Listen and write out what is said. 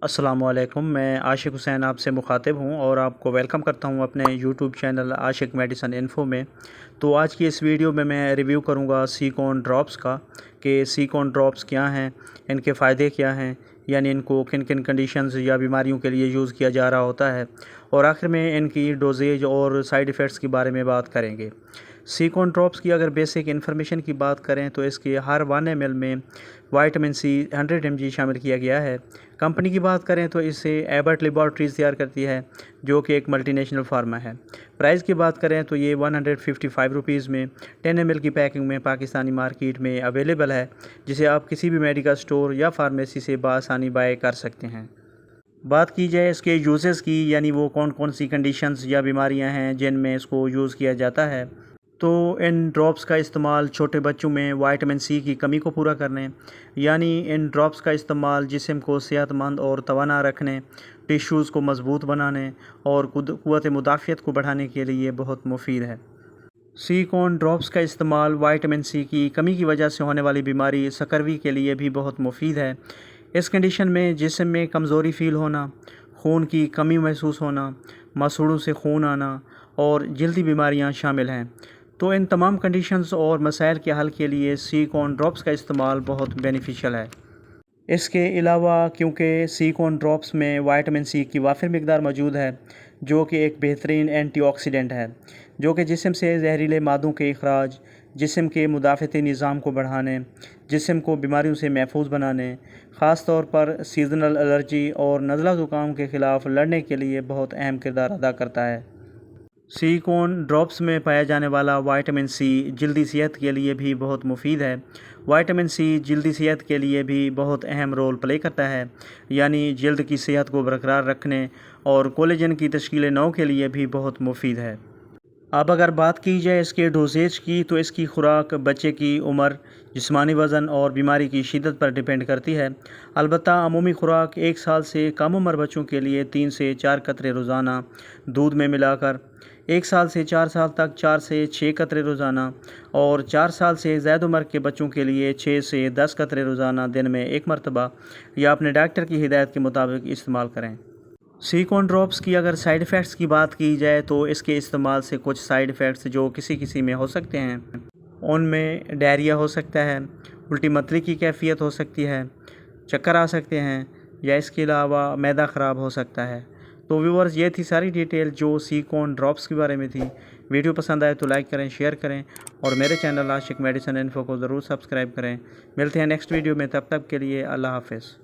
السلام علیکم، میں عاشق حسین آپ سے مخاطب ہوں اور آپ کو ویلکم کرتا ہوں اپنے یوٹیوب چینل عاشق میڈیسن انفو میں۔ تو آج کی اس ویڈیو میں ریویو کروں گا سیکون ڈراپس کا کہ سیکون ڈراپس کیا ہیں، ان کے فائدے کیا ہیں، یعنی ان کو کن کن کنڈیشنز یا بیماریوں کے لیے یوز کیا جا رہا ہوتا ہے، اور آخر میں ان کی ڈوزیج اور سائیڈ ایفیکٹس کے بارے میں بات کریں گے۔ سیکون ڈراپس کی اگر بیسک انفارمیشن کی بات کریں تو اس کے ہر 1 ml میں وائٹامن سی 100 mg شامل کیا گیا ہے۔ کمپنی کی بات کریں تو اسے ایبٹ لیبارٹریز تیار کرتی ہے، جو کہ ایک ملٹی نیشنل فارما ہے۔ پرائز کی بات کریں تو یہ 155 روپیز میں 10 ml کی پیکنگ میں پاکستانی مارکیٹ میں اویلیبل ہے، جسے آپ کسی بھی میڈیکل سٹور یا فارمیسی سے بآسانی بائی کر سکتے ہیں۔ بات کی جائے اس کے یوزز کی، یعنی وہ کون کون سی کنڈیشنز یا بیماریاں ہیں جن میں اس کو یوز کیا جاتا ہے، تو ان ڈراپس کا استعمال چھوٹے بچوں میں وائٹامن سی کی کمی کو پورا کرنے، یعنی ان ڈراپس کا استعمال جسم کو صحت مند اور توانا رکھنے، ٹیشوز کو مضبوط بنانے اور قوت مدافعت کو بڑھانے کے لیے بہت مفید ہے۔ سیکون ڈراپس کا استعمال وائٹامن سی کی کمی کی وجہ سے ہونے والی بیماری سکروی کے لیے بھی بہت مفید ہے۔ اس کنڈیشن میں جسم میں کمزوری فیل ہونا، خون کی کمی محسوس ہونا، مسوڑوں سے خون آنا اور جلدی بیماریاں شامل ہیں۔ تو ان تمام کنڈیشنز اور مسائل کے حل کے لیے سیکون ڈراپس کا استعمال بہت بینیفیشل ہے۔ اس کے علاوہ کیونکہ سیکون ڈراپس میں وائٹامن سی کی وافر مقدار موجود ہے، جو کہ ایک بہترین اینٹی آکسیڈنٹ ہے، جو کہ جسم سے زہریلے مادوں کے اخراج، جسم کے مدافعتی نظام کو بڑھانے، جسم کو بیماریوں سے محفوظ بنانے، خاص طور پر سیزنل الرجی اور نزلہ زکام کے خلاف لڑنے کے لیے بہت اہم کردار ادا کرتا ہے۔ سیکون ڈراپس میں پایا جانے والا وائٹامن سی جلدی صحت کے لیے بھی بہت مفید ہے۔ وائٹامن سی جلدی صحت کے لیے بھی بہت اہم رول پلے کرتا ہے، یعنی جلد کی صحت کو برقرار رکھنے اور کولیجن کی تشکیل نو کے لیے بھی بہت مفید ہے۔ اب اگر بات کی جائے اس کے ڈوزیج کی، تو اس کی خوراک بچے کی عمر، جسمانی وزن اور بیماری کی شدت پر ڈیپینڈ کرتی ہے۔ البتہ عمومی خوراک 1 سال سے کم عمر بچوں کے لیے 3 سے 4 قطرے روزانہ دودھ میں ملا کر، 1 سال سے 4 سال تک 4 سے 6 قطرے روزانہ، اور 4 سال سے زائد عمر کے بچوں کے لیے 6 سے 10 قطرے روزانہ دن میں 1 مرتبہ یا اپنے ڈاکٹر کی ہدایت کے مطابق استعمال کریں۔ سیکون ڈراپس کی اگر سائیڈ ایفیکٹس کی بات کی جائے تو اس کے استعمال سے کچھ سائیڈ ایفیکٹس جو کسی میں ہو سکتے ہیں، ان میں ڈائریا ہو سکتا ہے، الٹی متلی کی کیفیت ہو سکتی ہے، چکر آ سکتے ہیں، یا اس کے علاوہ معدہ خراب ہو سکتا ہے۔ تو ویورز، یہ تھی ساری ڈیٹیل جو سیکون ڈراپس کے بارے میں تھی۔ ویڈیو پسند آئے تو لائک کریں، شیئر کریں، اور میرے چینل عاشق میڈیسن انفو کو ضرور سبسکرائب کریں۔ ملتے ہیں نیکسٹ ویڈیو میں، تب تک کے لیے اللہ حافظ۔